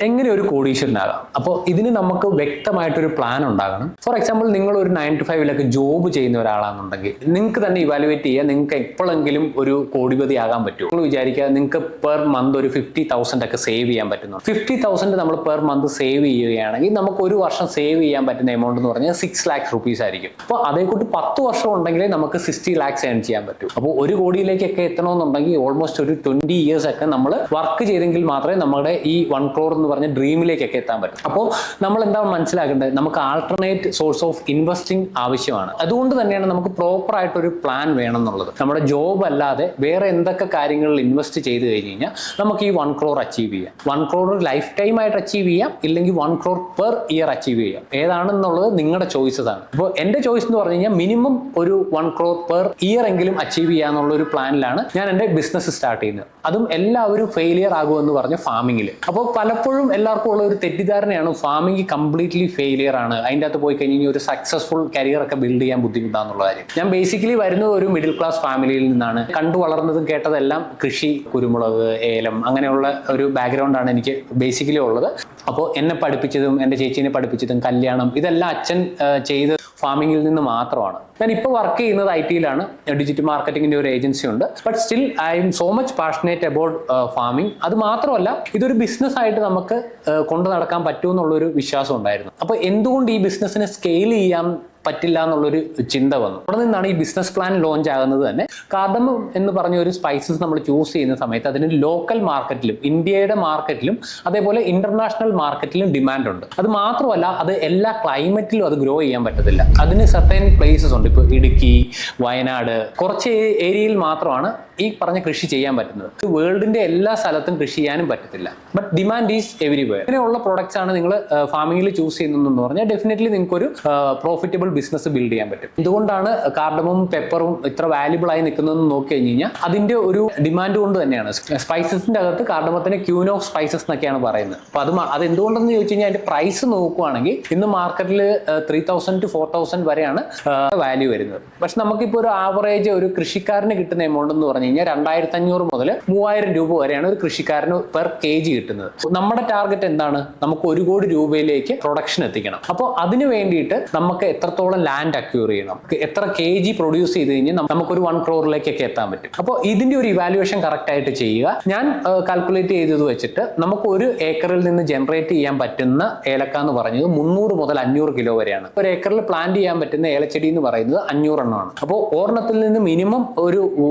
എങ്ങനെ ഒരു കോടീശ്വരനാകാം? അപ്പോൾ ഇതിന് നമുക്ക് വ്യക്തമായിട്ടൊരു പ്ലാൻ ഉണ്ടാകണം. ഫോർ എക്സാമ്പിൾ, നിങ്ങൾ ഒരു 9 to 5 ജോബ് ചെയ്യുന്ന ഒരാളാണെന്നുണ്ടെങ്കിൽ നിങ്ങൾക്ക് തന്നെ ഇവാലുവേറ്റ് ചെയ്യുക, നിങ്ങൾക്ക് എപ്പോഴെങ്കിലും ഒരു കോടിപതി ആകാൻ പറ്റുമോ? നിങ്ങൾ വിചാരിക്കുക, നിങ്ങൾക്ക് പെർ മന്ത് ഒരു 50,000 ഒക്കെ സേവ് ചെയ്യാൻ പറ്റുന്നു. 50,000 നമ്മൾ പെർ മന്ത് സേവ് ചെയ്യുകയാണെങ്കിൽ നമുക്ക് ഒരു വർഷം സേവ് ചെയ്യാൻ പറ്റുന്ന എമൗണ്ട് എന്ന് പറഞ്ഞാൽ 6 lakhs rupees ആയിരിക്കും. അപ്പോൾ അതേക്കൂട്ട് 10 വർഷം ഉണ്ടെങ്കിലേ നമുക്ക് 60 lakhs ഏൺ ചെയ്യാൻ പറ്റും. അപ്പോൾ ഒരു കോടിയിലേക്കൊക്കെ എത്തണമെന്നുണ്ടെങ്കിൽ ഓൾമോസ്റ്റ് ഒരു 20 years ഒക്കെ നമ്മൾ വർക്ക് ചെയ്തെങ്കിൽ മാത്രമേ നമ്മുടെ ഈ 1 crore എന്ന് പറഞ്ഞ ഡ്രീമിലേക്കൊക്കെ എത്താൻ പറ്റും. അപ്പോൾ നമ്മൾ എന്താ മനസ്സിലാക്കേണ്ടത്? നമുക്ക് ആൾട്ടർനേറ്റ് സോഴ്സ് ഓഫ് ഇൻവെസ്റ്റിംഗ് ആവശ്യമാണ്. അതുകൊണ്ട് തന്നെയാണ് നമുക്ക് പ്രോപ്പർ ആയിട്ടൊരു പ്ലാൻ വേണം എന്നുള്ളത്. നമ്മുടെ ജോബ് അല്ലാതെ വേറെ എന്തൊക്കെ കാര്യങ്ങളിൽ ഇൻവെസ്റ്റ് ചെയ്ത് കഴിഞ്ഞ് കഴിഞ്ഞാൽ നമുക്ക് ഈ 1 crore അച്ചീവ് ചെയ്യാം. 1 crore ലൈഫ് ടൈം ആയിട്ട് അച്ചീവ് ചെയ്യാം, ഇല്ലെങ്കിൽ 1 crore പെർ ഇയർ അച്ചീവ് ചെയ്യാം. ഏതാണെന്നുള്ളത് നിങ്ങളുടെ ചോയ്സസ് ആണ്. അപ്പോൾ എന്റെ ചോയ്സ് എന്ന് പറഞ്ഞു കഴിഞ്ഞാൽ മിനിമം ഒരു 1 crore പെർ ഇയർ എങ്കിലും അച്ചീവ് ചെയ്യാന്നുള്ള ഒരു പ്ലാനിലാണ് ഞാൻ എൻ്റെ ബിസിനസ് സ്റ്റാർട്ട് ചെയ്യുന്നത്. അതും എല്ലാവരും ഫെയിലിയർ ആകുമെന്ന് പറഞ്ഞ ഫാമിങ്ങിൽ. അപ്പോൾ പലപ്പോഴും എല്ലാവർക്കും ഉള്ള ഒരു തെറ്റിദ്ധാരണയാണ് ഫാമിംഗ് കംപ്ലീറ്റ്ലി ഫെയിലിയർ ആണ്, അതിൻ്റെ അകത്ത് പോയി കഴിഞ്ഞാൽ ഒരു സക്സസ്ഫുൾ കരിയർ ഒക്കെ ബിൽഡ് ചെയ്യാൻ ബുദ്ധിമുട്ടാന്നുള്ള കാര്യം. ഞാൻ ബേസിക്കലി വരുന്നത് ഒരു മിഡിൽ ക്ലാസ് ഫാമിലിയിൽ നിന്നാണ്. കണ്ടു വളർന്നതും കേട്ടതെല്ലാം കൃഷി, കുരുമുളക്, ഏലം, അങ്ങനെയുള്ള ഒരു ബാക്ക്ഗ്രൗണ്ടാണ് എനിക്ക് ബേസിക്കലി ഉള്ളത്. അപ്പോൾ എന്നെ പഠിപ്പിച്ചതും എൻ്റെ ചേച്ചീനെ പഠിപ്പിച്ചതും കല്യാണം ഇതെല്ലാം അച്ഛൻ ചെയ്ത് ഫാമിങ്ങിൽ നിന്ന് മാത്രമാണ്. ഞാൻ ഇപ്പോൾ വർക്ക് ചെയ്യുന്നത് IT-യിലാണ്, ഡിജിറ്റൽ മാർക്കറ്റിംഗിന്റെ ഒരു ഏജൻസി ഉണ്ട്. But still I M so much passionate about farming. അത് മാത്രമല്ല, ഇതൊരു ബിസിനസ് ആയിട്ട് നമുക്ക് കൊണ്ടു നടക്കാൻ പറ്റുമെന്നുള്ളൊരു വിശ്വാസം ഉണ്ടായിരുന്നു. അപ്പോൾ എന്തുകൊണ്ട് ഈ ബിസിനസ്സിനെ സ്കെയിൽ ചെയ്യാൻ പറ്റില്ല എന്നുള്ളൊരു ചിന്ത വന്നു. അവിടെ നിന്നാണ് ഈ ബിസിനസ് പ്ലാൻ ലോഞ്ച് ആകുന്നത് തന്നെ. കാർഡമം എന്ന് പറഞ്ഞ ഒരു സ്പൈസസ് നമ്മൾ ചൂസ് ചെയ്യുന്ന സമയത്ത് അതിന് ലോക്കൽ മാർക്കറ്റിലും ഇന്ത്യയുടെ മാർക്കറ്റിലും അതേപോലെ ഇന്റർനാഷണൽ മാർക്കറ്റിലും ഡിമാൻഡ് ഉണ്ട്. അത് മാത്രമല്ല, അത് എല്ലാ ക്ലൈമറ്റിലും അത് ഗ്രോ ചെയ്യാൻ പറ്റത്തില്ല. അതിന് സർട്ടൻ പ്ലേസസ് ഉണ്ട്. ഇപ്പോൾ ഇടുക്കി, വയനാട്, കുറച്ച് ഏരിയയിൽ മാത്രമാണ് ഈ പറഞ്ഞ കൃഷി ചെയ്യാൻ പറ്റുന്നത്. വേൾഡിന്റെ എല്ലാ സ്ഥലത്തും കൃഷി ചെയ്യാനും പറ്റത്തില്ല. But demand is everywhere. ഇങ്ങനെയുള്ള പ്രോഡക്ട്സ് ആണ് നിങ്ങൾ ഫാമിങ്ങിൽ ചൂസ് ചെയ്യുന്നതെന്ന് പറഞ്ഞാൽ ഡെഫിനറ്റ്ലി നിങ്ങൾക്ക് ഒരു പ്രോഫിറ്റബിൾ ബിസിനസ് ബിൽഡ് ചെയ്യാൻ പറ്റും. ഇതുകൊണ്ടാണ് കാർഡമും പെപ്പറും ഇത്ര വാല്യുബിൾ ആയി നിൽക്കുന്നതെന്ന് നോക്കി കഴിഞ്ഞ് കഴിഞ്ഞാൽ അതിന്റെ ഒരു ഡിമാൻഡ് കൊണ്ട് തന്നെയാണ്. സ്പൈസസിന്റെ അകത്ത് കാർഡമത്തിന് ക്യൂൻ ഓഫ് സ്പൈസസ് എന്നൊക്കെയാണ് പറയുന്നത്. അപ്പൊ അത് എന്തുകൊണ്ടെന്ന് ചോദിച്ചു കഴിഞ്ഞാൽ അതിന്റെ പ്രൈസ് നോക്കുവാണെങ്കിൽ ഇന്ന് മാർക്കറ്റിൽ 3,000 to 4,000 വരെയാണ് വാല്യൂ വരുന്നത്. പക്ഷെ നമുക്കിപ്പോൾ ഒരു ആവറേജ് ഒരു കൃഷിക്കാരന് കിട്ടുന്ന എമൗണ്ട് എന്ന് പറഞ്ഞു കഴിഞ്ഞാൽ 2,500 മുതൽ 3,000 രൂപ വരെയാണ് ഒരു കൃഷിക്കാരന് പെർ kg കിട്ടുന്നത്. നമ്മുടെ ടാർഗറ്റ് എന്താണ്? നമുക്ക് 1 കോടി രൂപയിലേക്ക് പ്രൊഡക്ഷൻ എത്തിക്കണം. അപ്പോൾ അതിന് വേണ്ടിയിട്ട് നമുക്ക് എത്രത്തോളം ലാൻഡ് അക്യൂർ ചെയ്യണം, എത്ര kg പ്രൊഡ്യൂസ് ചെയ്ത് കഴിഞ്ഞാൽ നമുക്കൊരു 1 crore എത്താൻ പറ്റും. അപ്പോൾ ഇതിന്റെ ഒരു ഇവാലുവേഷൻ കറക്റ്റ് ആയിട്ട് ചെയ്യുക. ഞാൻ കാൽക്കുലേറ്റ് ചെയ്തത് വെച്ചിട്ട് നമുക്ക് 1 ഏക്കറിൽ നിന്ന് ജനറേറ്റ് ചെയ്യാൻ പറ്റുന്ന ഏലക്ക എന്ന് പറഞ്ഞത് 300 മുതൽ 500 കിലോ വരെയാണ്. 1 ഏക്കറിൽ പ്ലാന്റ് ചെയ്യാൻ പറ്റുന്ന ഏലച്ചെടി എന്ന് പറയുന്നത് 500 എണ്ണമാണ്. അപ്പോൾ ഒരെണ്ണത്തിൽ നിന്ന് മിനിമം ഒരു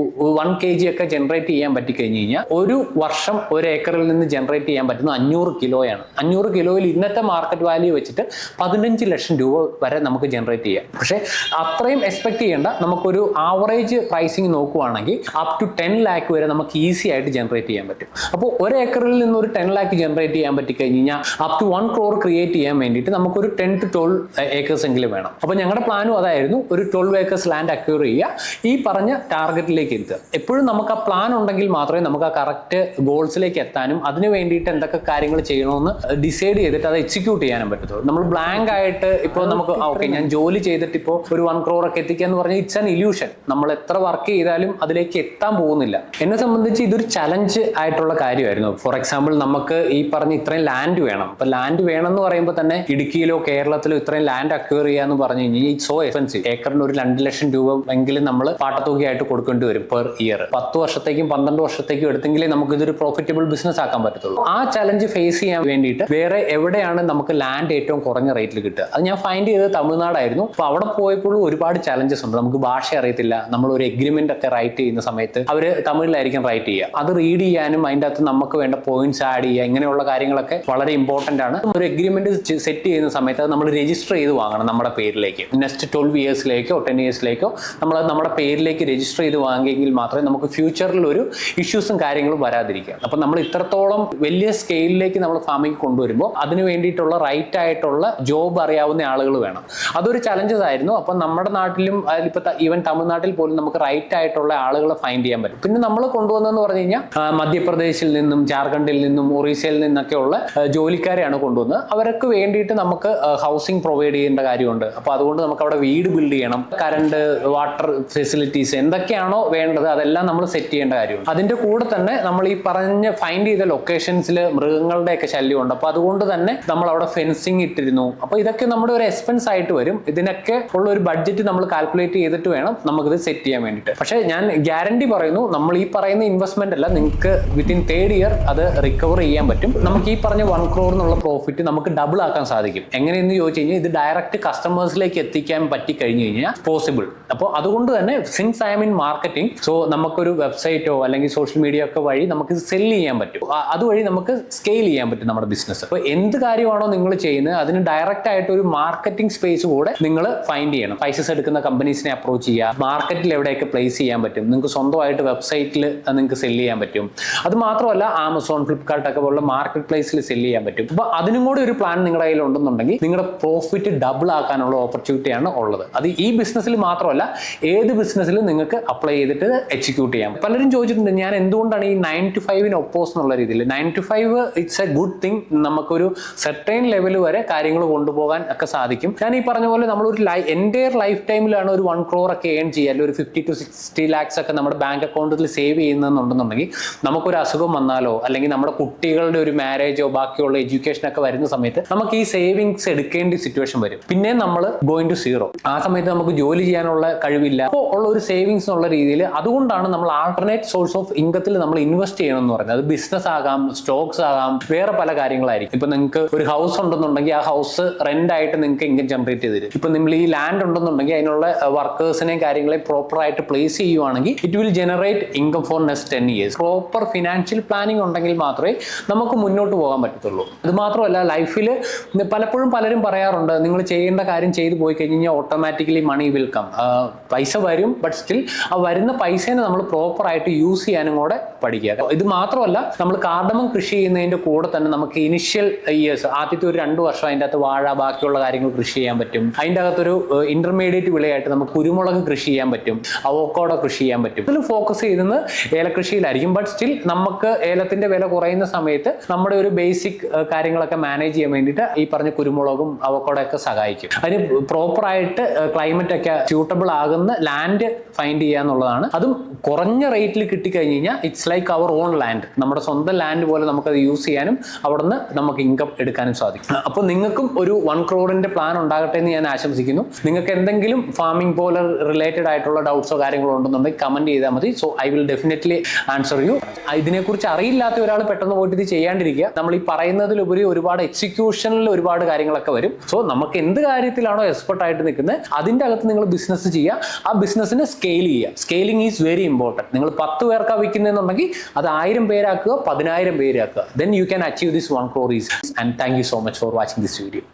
1 kg ഒക്കെ ജനറേറ്റ് ചെയ്യാൻ പറ്റി കഴിഞ്ഞ് കഴിഞ്ഞാൽ ഒരു വർഷം 1 ഏക്കറിൽ നിന്ന് ജനറേറ്റ് ചെയ്യാൻ പറ്റുന്ന 500 കിലോയാണ്. 500 കിലോയിൽ ഇന്നത്തെ മാർക്കറ്റ് വാല്യൂ വെച്ചിട്ട് 15 ലക്ഷം രൂപ വരെ നമുക്ക് ജനറേറ്റ് ചെയ്യാം. പക്ഷേ അത്രയും എക്സ്പെക്ട് ചെയ്യേണ്ട. നമുക്കൊരു ആവറേജ് പ്രൈസിങ് നോക്കുവാണെങ്കിൽ അപ് ടു 10 lakh വരെ നമുക്ക് ഈസി ആയിട്ട് ജനറേറ്റ് ചെയ്യാൻ പറ്റും. അപ്പോൾ 1 ഏക്കറിൽ നിന്ന് ഒരു 10 lakh ജനറേറ്റ് ചെയ്യാൻ പറ്റി കഴിഞ്ഞ് കഴിഞ്ഞാൽ അപ് ടു 1 crore ക്രിയേറ്റ് ചെയ്യാൻ വേണ്ടിയിട്ട് നമുക്കൊരു 10 to 12 acres എങ്കിലും വേണം. അപ്പോൾ ഞങ്ങളുടെ പ്ലാനും അതായിരുന്നു, ഒരു 12 acres ലാൻഡ് അക്യൂർ ചെയ്യുക, ഈ പറഞ്ഞ ടാർഗറ്റിലേക്ക് എത്തുക. എപ്പോഴും നമുക്ക് ആ പ്ലാൻ ഉണ്ടെങ്കിൽ മാത്രമേ നമുക്ക് ആ കറക്റ്റ് ഗോൾസിലേക്ക് എത്താനും അതിന് വേണ്ടിയിട്ട് എന്തൊക്കെ കാര്യങ്ങൾ ചെയ്യണമെന്ന് ഡിസൈഡ് ചെയ്തിട്ട് അത് എക്സിക്യൂട്ട് ചെയ്യാനും പറ്റത്തുള്ളൂ. നമ്മൾ ബ്ലാങ്ക് ആയിട്ട് ഇപ്പോൾ നമുക്ക് ഓക്കെ ഞാൻ ജോലി ചെയ്തിട്ട് ഇപ്പോൾ ഒരു 1 crore ഒക്കെ എത്തിക്കുക എന്ന് പറഞ്ഞാൽ ഇറ്റ്സ് ആൻ ഇല്യൂഷൻ. നമ്മൾ എത്ര വർക്ക് ചെയ്താലും അതിലേക്ക് എത്താൻ പോകുന്നില്ല. എന്നെ സംബന്ധിച്ച് ഇതൊരു ചലഞ്ച് ആയിട്ടുള്ള കാര്യമായിരുന്നു. ഫോർ എക്സാമ്പിൾ, നമുക്ക് ഈ പറഞ്ഞ ഇത്രയും ലാൻഡ് വേണം. അപ്പൊ ലാൻഡ് വേണം എന്ന് പറയുമ്പോൾ തന്നെ ഇടുക്കിയിലോ കേരളത്തിലോ ഇത്രയും ലാൻഡ് അക്വയർ ചെയ്യാന്ന് പറഞ്ഞു കഴിഞ്ഞാൽ ഇറ്റ്സ് സോ എക്സ്പെൻസീവ്. ഏക്കറിന് ഒരു 2 ലക്ഷം രൂപ എങ്കിലും നമ്മൾ പാട്ടത്തുകയായിട്ട് കൊടുക്കേണ്ടി വരും പെർ ഇയർ. 10 വർഷത്തേക്കും 12 വർഷത്തേക്കും എടുത്തെങ്കിലേ നമുക്ക് ഇതൊരു പ്രോഫിറ്റബിൾ ബിസിനസ് ആക്കാൻ പറ്റത്തുള്ളൂ. ആ ചലഞ്ച് ഫേസ് ചെയ്യാൻ വേണ്ടിയിട്ട് വേറെ എവിടെയാണ് നമുക്ക് ലാൻഡ് ഏറ്റവും കുറഞ്ഞ റേറ്റിൽ കിട്ടുക, അത് ഞാൻ ഫൈൻഡ് ചെയ്തത് തമിഴ്നാടായിരുന്നു. അപ്പൊ അവിടെ പോയപ്പോഴും ഒരുപാട് ചലഞ്ചസ് ഉണ്ട്. നമുക്ക് ഭാഷ അറിയത്തില്ല. നമ്മൾ ഒരു എഗ്രിമെന്റ് ഒക്കെ റൈറ്റ് ചെയ്യുന്ന സമയത്ത് അവര് തമിഴിലായിരിക്കും റൈറ്റ് ചെയ്യുക. അത് റീഡ് ചെയ്യാനും അതിൻ്റെ അകത്ത് നമുക്ക് വേണ്ട പോയിന്റ്സ് ആഡ് ചെയ്യുക, ഇങ്ങനെയുള്ള കാര്യങ്ങളൊക്കെ വളരെ ഇമ്പോർട്ടന്റ് ആണ്. ഒരു എഗ്രിമെന്റ് സെറ്റ് ചെയ്യുന്ന സമയത്ത് അത് നമ്മൾ രജിസ്റ്റർ ചെയ്ത് വാങ്ങണം നമ്മുടെ പേരിലേക്ക്. നെക്സ്റ്റ് 12 ഇയേഴ്സിലേക്കോ 10 ഇയേഴ്സിലേക്കോ നമ്മൾ നമ്മുടെ പേരിലേക്ക് രജിസ്റ്റർ ചെയ്ത് വാങ്ങിയെങ്കിൽ മാത്രമേ നമുക്ക് ഫ്യൂച്ചറിൽ ഒരു ഇഷ്യൂസും കാര്യങ്ങളും വരാതിരിക്കുക. അപ്പൊ നമ്മൾ ഇത്രത്തോളം വലിയ സ്കെയിലിലേക്ക് നമ്മൾ ഫാമിംഗ് കൊണ്ടുവരുമ്പോൾ അതിന് വേണ്ടിയിട്ടുള്ള റൈറ്റ് ആയിട്ടുള്ള ജോബ് അറിയാവുന്ന ആളുകൾ വേണം. അതൊരു ചലഞ്ചസ് ആയിരുന്നു. അപ്പൊ നമ്മുടെ നാട്ടിലും ഇപ്പൊ ഈവൻ തമിഴ്നാട്ടിൽ പോലും നമുക്ക് റൈറ്റ് ആയിട്ടുള്ള ആളുകളെ ഫൈൻഡ് ചെയ്യാൻ പറ്റും. പിന്നെ നമ്മൾ കൊണ്ടുവന്നതെന്ന് പറഞ്ഞു കഴിഞ്ഞാൽ മധ്യപ്രദേശിൽ നിന്നും ജാർഖണ്ഡിൽ നിന്നും ഒറീസയിൽ നിന്നൊക്കെ ഉള്ള ജോലിക്കാരെയാണ് കൊണ്ടുവന്നത്. അവർക്ക് വേണ്ടിയിട്ട് നമുക്ക് ഹൗസിംഗ് പ്രൊവൈഡ് ചെയ്യേണ്ട കാര്യമുണ്ട്. അപ്പൊ അതുകൊണ്ട് നമുക്ക് അവിടെ വീട് ബിൽഡ് ചെയ്യണം, കറണ്ട്, വാട്ടർ ഫെസിലിറ്റീസ് എന്തൊക്കെയാണോ വേണ്ടത് അതെല്ലാം ഇതെല്ലാം നമ്മൾ സെറ്റ് ചെയ്യേണ്ട കാര്യമുണ്ട്. അതിന്റെ കൂടെ തന്നെ നമ്മൾ ഈ പറഞ്ഞ ഫൈൻഡ് ചെയ്ത ലൊക്കേഷൻസിൽ മൃഗങ്ങളുടെ ഒക്കെ ശല്യമുണ്ട്. അപ്പൊ അതുകൊണ്ട് തന്നെ നമ്മൾ അവിടെ ഫെൻസിങ് ഇട്ടിരുന്നു. അപ്പൊ ഇതൊക്കെ നമ്മുടെ ഒരു എക്സ്പെൻസ് ആയിട്ട് വരും. ഇതിനൊക്കെ ഉള്ള ഒരു ബഡ്ജറ്റ് നമ്മൾ കാൽക്കുലേറ്റ് ചെയ്തിട്ട് വേണം നമുക്കിത് സെറ്റ് ചെയ്യാൻ വേണ്ടിയിട്ട്. പക്ഷേ ഞാൻ ഗ്യാരണ്ടി പറയുന്നു, നമ്മൾ ഈ പറയുന്ന ഇൻവെസ്റ്റ്മെന്റ് അല്ല, നിങ്ങൾക്ക് വിത്തിൻ 3rd ഇയർ അത് റിക്കവർ ചെയ്യാൻ പറ്റും. നമുക്ക് ഈ പറഞ്ഞ 1 crore എന്നുള്ള പ്രോഫിറ്റ് നമുക്ക് ഡബിൾ ആക്കാൻ സാധിക്കും. എങ്ങനെയെന്ന് ചോദിച്ചു കഴിഞ്ഞാൽ ഇത് ഡയറക്റ്റ് കസ്റ്റമേഴ്സിലേക്ക് എത്തിക്കാൻ പറ്റി കഴിഞ്ഞു കഴിഞ്ഞാൽ പോസിബിൾ. അപ്പോൾ അതുകൊണ്ട് തന്നെ since I M in marketing, so നമുക്കൊരു വെബ്സൈറ്റോ അല്ലെങ്കിൽ സോഷ്യൽ മീഡിയ ഒക്കെ വഴി നമുക്ക് സെല് ചെയ്യാൻ പറ്റും. അതുവഴി നമുക്ക് സ്കെയിൽ ചെയ്യാൻ പറ്റും നമ്മുടെ ബിസിനസ്. അപ്പോൾ എന്ത് കാര്യമാണോ നിങ്ങൾ ചെയ്യുന്നത് അതിന് ഡയറക്റ്റ് ആയിട്ട് ഒരു മാർക്കറ്റിംഗ് സ്പേസ് കൂടെ നിങ്ങൾ ഫൈൻഡ് ചെയ്യണം. പൈസസ് എടുക്കുന്ന കമ്പനീസിനെ അപ്രോച്ച് ചെയ്യുക, മാർക്കറ്റിൽ എവിടെയൊക്കെ പ്ലേസ് ചെയ്യാൻ പറ്റും, നിങ്ങൾക്ക് സ്വന്തമായിട്ട് വെബ്സൈറ്റിൽ നിങ്ങൾക്ക് സെല് ചെയ്യാൻ പറ്റും. അത് മാത്രമല്ല ആമസോൺ, ഫ്ലിപ്കാർട്ട് ഒക്കെ പോലുള്ള മാർക്കറ്റ് പ്ലേസിൽ സെല് ചെയ്യാൻ പറ്റും. അപ്പോൾ അതിനും കൂടി ഒരു പ്ലാൻ നിങ്ങളുടെ കയ്യിൽ ഉണ്ടെന്നുണ്ടെങ്കിൽ നിങ്ങളുടെ പ്രോഫിറ്റ് ഡബിൾ ആക്കാനുള്ള ഓപ്പർച്യൂണിറ്റിയാണ് ഉള്ളത്. അത് ഈ ബിസിനസ്സിൽ മാത്രമല്ല ഏത് ബിസിനസ്സിലും നിങ്ങൾക്ക് അപ്ലൈ ചെയ്തിട്ട് എക്സിക്യൂട്ട് ചെയ്യാം. പലരും ചോദിച്ചിട്ടുണ്ട് ഞാൻ എന്തുകൊണ്ടാണ് ഈ 9 to 5 ഒപ്പോസ് എന്നുള്ള രീതിയിൽ. 9 to 5 it's A good thing. നമുക്കൊരു സെർട്ടൈൻ ലെവൽ വരെ കാര്യങ്ങൾ കൊണ്ടുപോകാൻ ഒക്കെ സാധിക്കും. ഞാൻ ഈ പറഞ്ഞ പോലെ നമ്മളൊരു എൻ്റയർ ലൈഫ് ടൈമിലാണ് ഒരു 1 crore ഒക്കെ ഏൺ ചെയ്യുക, അല്ലെങ്കിൽ ഒരു 50 to 60 lakhs ഒക്കെ നമ്മുടെ ബാങ്ക് അക്കൗണ്ടിൽ സേവ് ചെയ്യുന്നുണ്ടെന്നുണ്ടെങ്കിൽ നമുക്കൊരു അസുഖം വന്നാലോ അല്ലെങ്കിൽ നമ്മുടെ കുട്ടികളുടെ ഒരു മാരേജോ ബാക്കിയുള്ള എഡ്യൂക്കേഷനൊക്കെ വരുന്ന സമയത്ത് നമുക്ക് ഈ സേവിങ്സ് എടുക്കേണ്ട സിറ്റുവേഷൻ വരും. പിന്നെ നമ്മൾ ഗോയിങ് ടു സീറോ. ആ സമയത്ത് നമുക്ക് ജോലി ചെയ്യാനുള്ള കഴിവില്ല. അപ്പോൾ ഉള്ള ഒരു സേവിങ്സ് എന്നുള്ള രീതിയിൽ അതുകൊണ്ടാണ് നമ്മൾ ആൾട്ടർനേറ്റ് സോഴ്സ് ഓഫ് ഇൻകത്തിൽ നമ്മൾ ഇൻവെസ്റ്റ് ചെയ്യണം എന്ന് പറയുന്നത്. അത് ബിസിനസ് ആകാം, സ്റ്റോക്സ് ആകാം, വേറെ പല കാര്യങ്ങളായിരിക്കും. ഇപ്പൊ നിങ്ങൾക്ക് ഒരു ഹൗസ് ഉണ്ടെന്നുണ്ടെങ്കിൽ ആ ഹൗസ് റെന്റ് ആയിട്ട് നിങ്ങൾക്ക് ഇൻകം ജനറേറ്റ് ചെയ്ത് തരും. ഇപ്പൊ നിങ്ങൾ ഈ ലാൻഡ് ഉണ്ടെന്നുണ്ടെങ്കിൽ അതിനുള്ള വർക്കേഴ്സിനെയും കാര്യങ്ങളെയും പ്രോപ്പർ ആയിട്ട് പ്ലേസ് ചെയ്യുവാണെങ്കിൽ it will generate income for next 10 years. Proper financial planning ഉണ്ടെങ്കിൽ മാത്രമേ നമുക്ക് മുന്നോട്ട് പോകാൻ പറ്റത്തുള്ളൂ. അത് മാത്രമല്ല ലൈഫിൽ പലപ്പോഴും പലരും പറയാറുണ്ട് നിങ്ങൾ ചെയ്യേണ്ട കാര്യം ചെയ്തു പോയി കഴിഞ്ഞാൽ ഓട്ടോമാറ്റിക്കലി മണി വിൽ കം. പൈസ വരും, ബട്ട് സ്റ്റിൽ ആ വരുന്ന പൈസേനെ നമ്മൾ പ്രോപ്പർ ആയിട്ട് യൂസ് ചെയ്യാനും കൂടെ പഠിക്കുക. ഇത് മാത്രമല്ല നമ്മൾ കാർഡമം കൃഷി ചെയ്യുന്നതിന്റെ കൂടെ തന്നെ നമുക്ക് ഇനിഷ്യൽ ഇയേഴ്സ് ആദ്യത്തെ ഒരു 2 വർഷം അതിൻ്റെ അകത്ത് വാഴ ബാക്കിയുള്ള കാര്യങ്ങൾ കൃഷി ചെയ്യാൻ പറ്റും. അതിൻ്റെ അകത്തൊരു ഇന്റർമീഡിയറ്റ് വിളയായിട്ട് നമുക്ക് കുരുമുളക് കൃഷി ചെയ്യാൻ പറ്റും, അവോക്കാഡോ കൃഷി ചെയ്യാൻ പറ്റും. ഇതിൽ ഫോക്കസ് ചെയ്യുന്നത് ഏലകൃഷിയിലായിരിക്കും. ബട്ട് സ്റ്റിൽ നമുക്ക് ഏലത്തിന്റെ വില കുറയുന്ന സമയത്ത് നമ്മുടെ ഒരു ബേസിക് കാര്യങ്ങളൊക്കെ മാനേജ് ചെയ്യാൻ വേണ്ടിയിട്ട് ഈ പറഞ്ഞ കുരുമുളകും അവോക്കാഡോ ഒക്കെ സഹായിക്കും. അതിന് പ്രോപ്പറായിട്ട് ക്ലൈമറ്റ് ഒക്കെ സ്യൂട്ടബിൾ ആകുന്ന ലാൻഡ് ഫൈൻഡ് ചെയ്യുക എന്നുള്ളതാണ്. അതും കുറഞ്ഞ റേറ്റിൽ കിട്ടിക്കഴിഞ്ഞ് കഴിഞ്ഞാൽ it's like our own land. നമ്മുടെ സ്വന്തം ലാൻഡ് പോലെ നമുക്കത് യൂസ് ചെയ്യാനും അവിടുന്ന് നമുക്ക് ഇൻകം എടുക്കാനും സാധിക്കും. അപ്പോൾ നിങ്ങൾക്കും ഒരു 1 crore പ്ലാൻ ഉണ്ടാകട്ടെ എന്ന് ഞാൻ ആശംസിക്കുന്നു. നിങ്ങൾക്ക് എന്തെങ്കിലും ഫാമിംഗ് പോലെ റിലേറ്റഡ് ആയിട്ടുള്ള ഡൗട്ട്സോ കാര്യങ്ങളോ ഉണ്ടെന്നുണ്ടെങ്കിൽ കമന്റ് ചെയ്താൽ മതി. So I will definitely answer you. ഇതിനെക്കുറിച്ച് അറിയില്ലാത്ത ഒരാൾ പെട്ടെന്ന് പോയിട്ട് ഇത് ചെയ്യാണ്ടിരിക്കുക. നമ്മൾ ഈ പറയുന്നതിലുപരി ഒരുപാട് എക്സിക്യൂഷനിൽ ഒരുപാട് കാര്യങ്ങളൊക്കെ വരും. സോ നമുക്ക് എന്ത് കാര്യത്തിലാണോ എക്സ്പെർട്ട് ആയിട്ട് നിൽക്കുന്നത് അതിൻ്റെ അകത്ത് നിങ്ങൾ ബിസിനസ് ചെയ്യുക, ആ ബിസിനസ്സിനെ സ്കെയിൽ ചെയ്യുക. Scaling is very important. നിങ്ങൾ 10 പേർക്കാണ് വിൽക്കുന്നതെന്നുണ്ടെങ്കിൽ അത് 1000 പേരാക്കുക, 10,000 പേരാക്കുക. Then you can achieve this 1 crore easily. And thank you so much for watching this video.